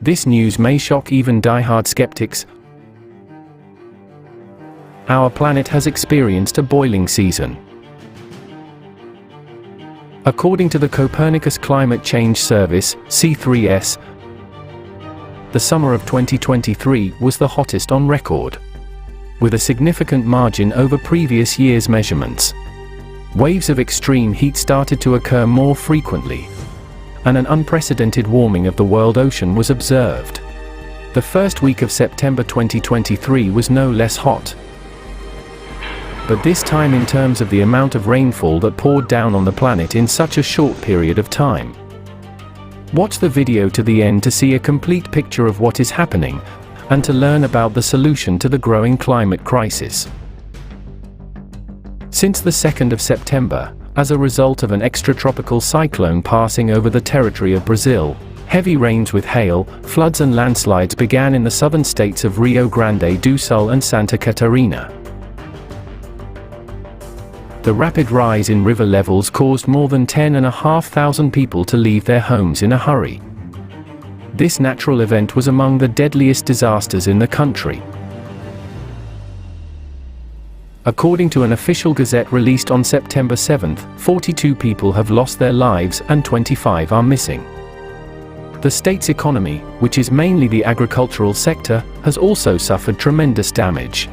This news may shock even die-hard skeptics. Our planet has experienced a boiling season. According to the Copernicus Climate Change Service, C3S, the summer of 2023 was the hottest on record, with a significant margin over previous year's measurements. Waves of extreme heat started to occur more frequently, and an unprecedented warming of the world ocean was observed. The first week of September 2023 was no less hot, but this time in terms of the amount of rainfall that poured down on the planet in such a short period of time. Watch the video to the end to see a complete picture of what is happening, and to learn about the solution to the growing climate crisis. Since the 2nd of September, as a result of an extratropical cyclone passing over the territory of Brazil, heavy rains with hail, floods and landslides began in the southern states of Rio Grande do Sul and Santa Catarina. The rapid rise in river levels caused more than 10,500 people to leave their homes in a hurry. This natural event was among the deadliest disasters in the country. According to an official gazette released on September 7, 42 people have lost their lives and 25 are missing. The state's economy, which is mainly the agricultural sector, has also suffered tremendous damage.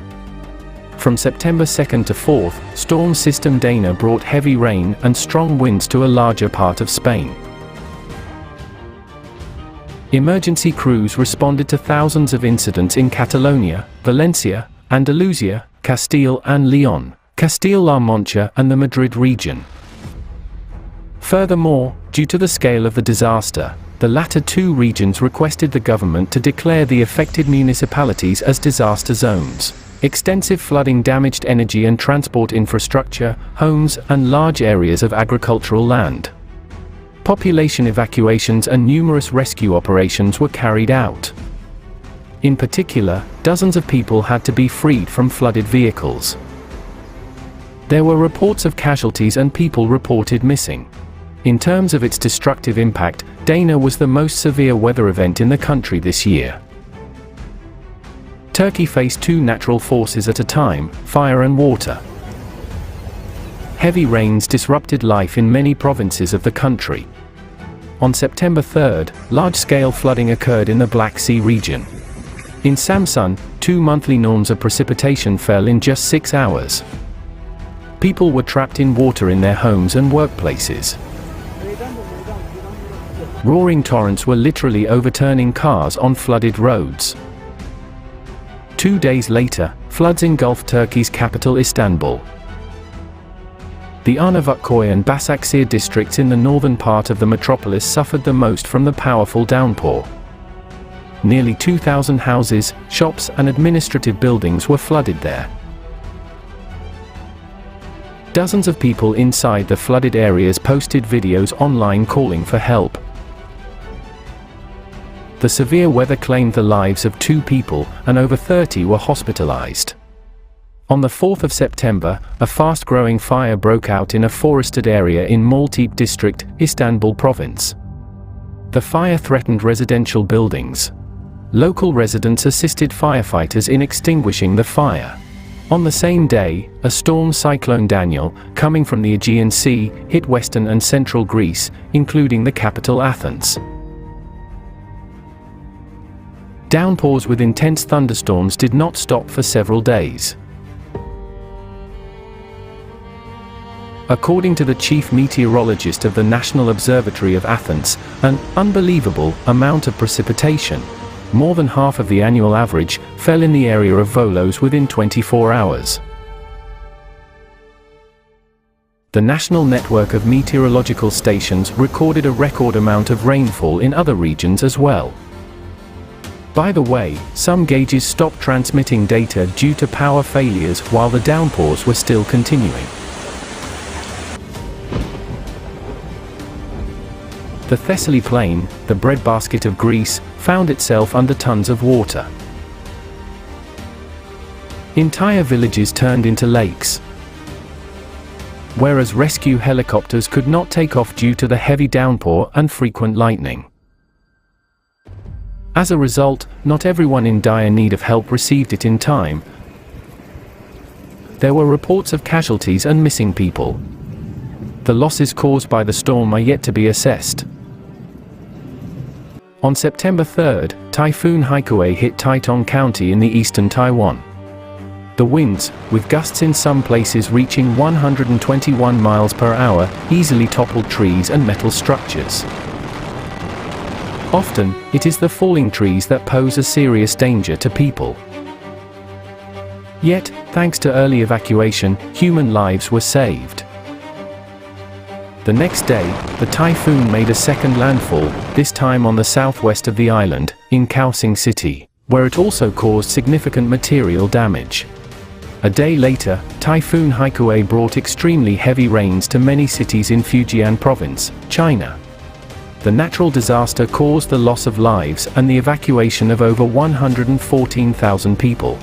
From September 2nd to 4th, storm system Dana brought heavy rain and strong winds to a larger part of Spain. Emergency crews responded to thousands of incidents in Catalonia, Valencia, Andalusia, Castile and Leon, Castile-La Mancha and the Madrid region. Furthermore, due to the scale of the disaster, the latter two regions requested the government to declare the affected municipalities as disaster zones. Extensive flooding damaged energy and transport infrastructure, homes, and large areas of agricultural land. Population evacuations and numerous rescue operations were carried out. In particular, dozens of people had to be freed from flooded vehicles. There were reports of casualties and people reported missing. In terms of its destructive impact, Dana was the most severe weather event in the country this year. Turkey faced two natural forces at a time, fire and water. Heavy rains disrupted life in many provinces of the country. On September 3rd, large-scale flooding occurred in the Black Sea region. In Samsun, 2 monthly norms of precipitation fell in just 6 hours. People were trapped in water in their homes and workplaces. Roaring torrents were literally overturning cars on flooded roads. 2 days later, floods engulfed Turkey's capital Istanbul. The Arnavutköy and Başakşehir districts in the northern part of the metropolis suffered the most from the powerful downpour. Nearly 2,000 houses, shops and administrative buildings were flooded there. Dozens of people inside the flooded areas posted videos online calling for help. The severe weather claimed the lives of 2 people, and over 30 were hospitalized. On the 4th of September, a fast-growing fire broke out in a forested area in Maltepe district, Istanbul province. The fire threatened residential buildings. Local residents assisted firefighters in extinguishing the fire. On the same day, a storm cyclone Daniel, coming from the Aegean Sea, hit western and central Greece, including the capital Athens. Downpours with intense thunderstorms did not stop for several days. According to the chief meteorologist of the National Observatory of Athens, an unbelievable amount of precipitation, more than half of the annual average, fell in the area of Volos within 24 hours. The national network of meteorological stations recorded a record amount of rainfall in other regions as well. By the way, some gauges stopped transmitting data due to power failures while the downpours were still continuing. The Thessaly Plain, the breadbasket of Greece, found itself under tons of water. Entire villages turned into lakes. Whereas rescue helicopters could not take off due to the heavy downpour and frequent lightning. As a result, not everyone in dire need of help received it in time. There were reports of casualties and missing people. The losses caused by the storm are yet to be assessed. On September 3rd, Typhoon Haikui hit Taitung County in the eastern Taiwan. The winds, with gusts in some places reaching 121 miles per hour, easily toppled trees and metal structures. Often, it is the falling trees that pose a serious danger to people. Yet, thanks to early evacuation, human lives were saved. The next day, the typhoon made a second landfall, this time on the southwest of the island, in Kaohsiung City, where it also caused significant material damage. A day later, Typhoon Haikui brought extremely heavy rains to many cities in Fujian Province, China. The natural disaster caused the loss of lives and the evacuation of over 114,000 people.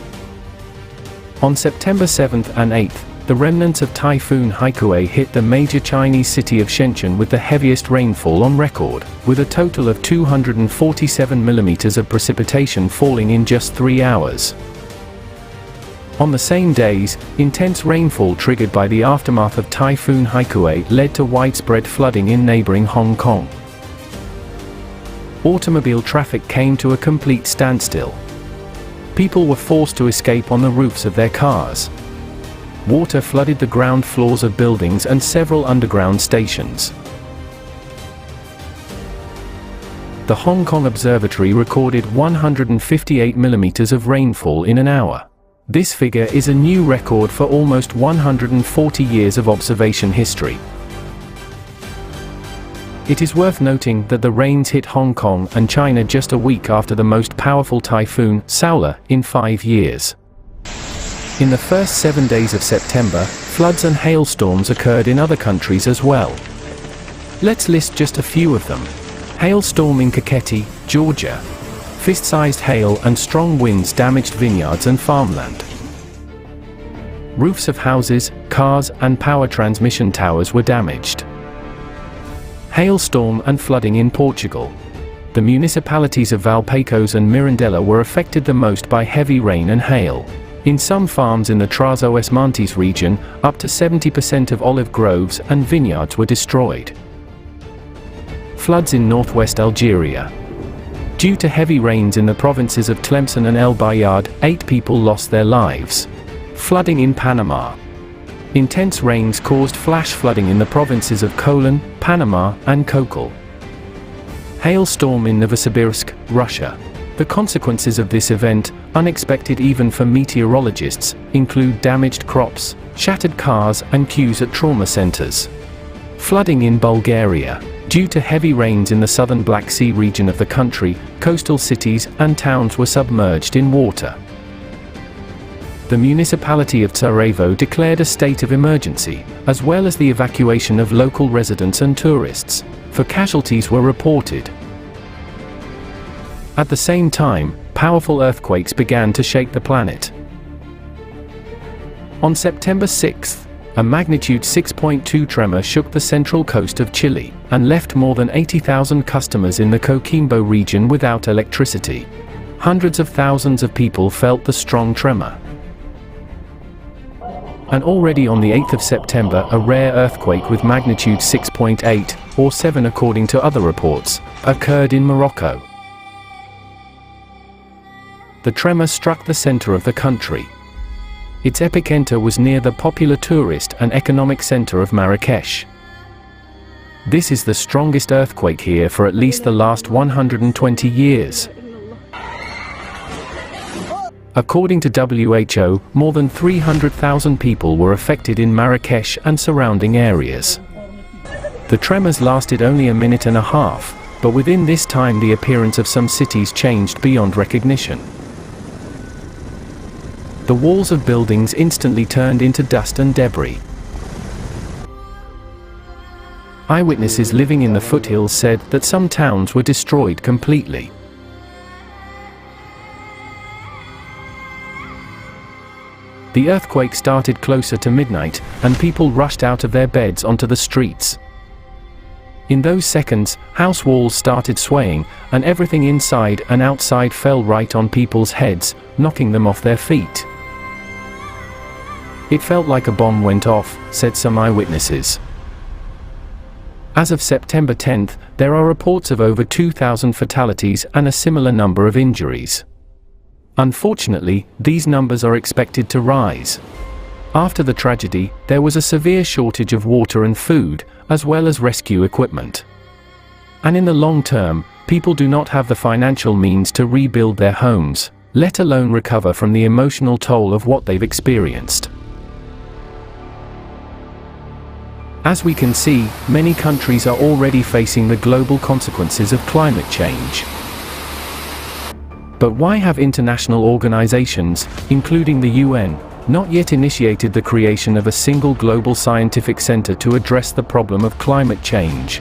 On September 7th and 8th, the remnants of Typhoon Haikui hit the major Chinese city of Shenzhen with the heaviest rainfall on record, with a total of 247 millimeters of precipitation falling in just 3 hours. On the same days, intense rainfall triggered by the aftermath of Typhoon Haikui led to widespread flooding in neighboring Hong Kong. Automobile traffic came to a complete standstill. People were forced to escape on the roofs of their cars. Water flooded the ground floors of buildings and several underground stations. The Hong Kong Observatory recorded 158 millimeters of rainfall in an hour. This figure is a new record for almost 140 years of observation history. It is worth noting that the rains hit Hong Kong and China just a week after the most powerful typhoon, Saola, in 5 years. In the first 7 days of September, floods and hailstorms occurred in other countries as well. Let's list just a few of them. Hailstorm in Kakheti, Georgia. Fist-sized hail and strong winds damaged vineyards and farmland. Roofs of houses, cars, and power transmission towers were damaged. Hailstorm and flooding in Portugal. The municipalities of Valpecos and Mirandela were affected the most by heavy rain and hail. In some farms in the Trás-os-Montes region, up to 70% of olive groves and vineyards were destroyed. Floods in northwest Algeria. Due to heavy rains in the provinces of Tlemcen and El Bayad, 8 people lost their lives. Flooding in Panama. Intense rains caused flash flooding in the provinces of Kolan, Panama, and Kokol. Hailstorm in Novosibirsk, Russia. The consequences of this event, unexpected even for meteorologists, include damaged crops, shattered cars, and queues at trauma centers. Flooding in Bulgaria. Due to heavy rains in the southern Black Sea region of the country, coastal cities and towns were submerged in water. The municipality of Sarajevo declared a state of emergency, as well as the evacuation of local residents and tourists, for casualties were reported. At the same time, powerful earthquakes began to shake the planet. On September 6th, a magnitude 6.2 tremor shook the central coast of Chile, and left more than 80,000 customers in the Coquimbo region without electricity. Hundreds of thousands of people felt the strong tremor. And already on the 8th of September, a rare earthquake with magnitude 6.8, or 7 according to other reports, occurred in Morocco. The tremor struck the center of the country. Its epicenter was near the popular tourist and economic center of Marrakesh. This is the strongest earthquake here for at least the last 120 years. According to WHO, more than 300,000 people were affected in Marrakesh and surrounding areas. The tremors lasted only a minute and a half, but within this time the appearance of some cities changed beyond recognition. The walls of buildings instantly turned into dust and debris. Eyewitnesses living in the foothills said that some towns were destroyed completely. The earthquake started closer to midnight, and people rushed out of their beds onto the streets. In those seconds, house walls started swaying, and everything inside and outside fell right on people's heads, knocking them off their feet. It felt like a bomb went off, said some eyewitnesses. As of September 10th, there are reports of over 2,000 fatalities and a similar number of injuries. Unfortunately, these numbers are expected to rise. After the tragedy, there was a severe shortage of water and food, as well as rescue equipment. And in the long term, people do not have the financial means to rebuild their homes, let alone recover from the emotional toll of what they've experienced. As we can see, many countries are already facing the global consequences of climate change. But why have international organizations, including the UN, not yet initiated the creation of a single global scientific center to address the problem of climate change?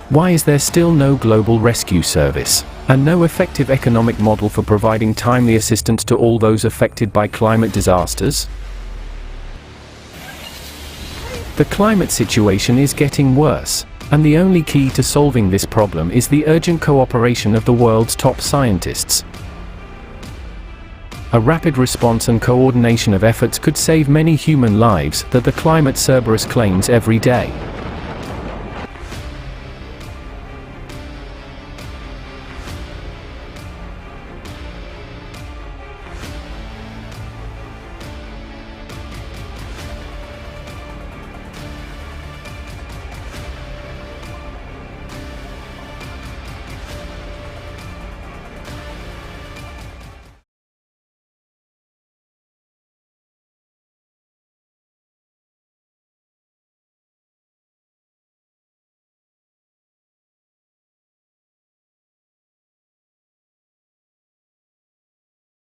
Why is there still no global rescue service, and no effective economic model for providing timely assistance to all those affected by climate disasters? The climate situation is getting worse, and the only key to solving this problem is the urgent cooperation of the world's top scientists. A rapid response and coordination of efforts could save many human lives that the climate Cerberus claims every day.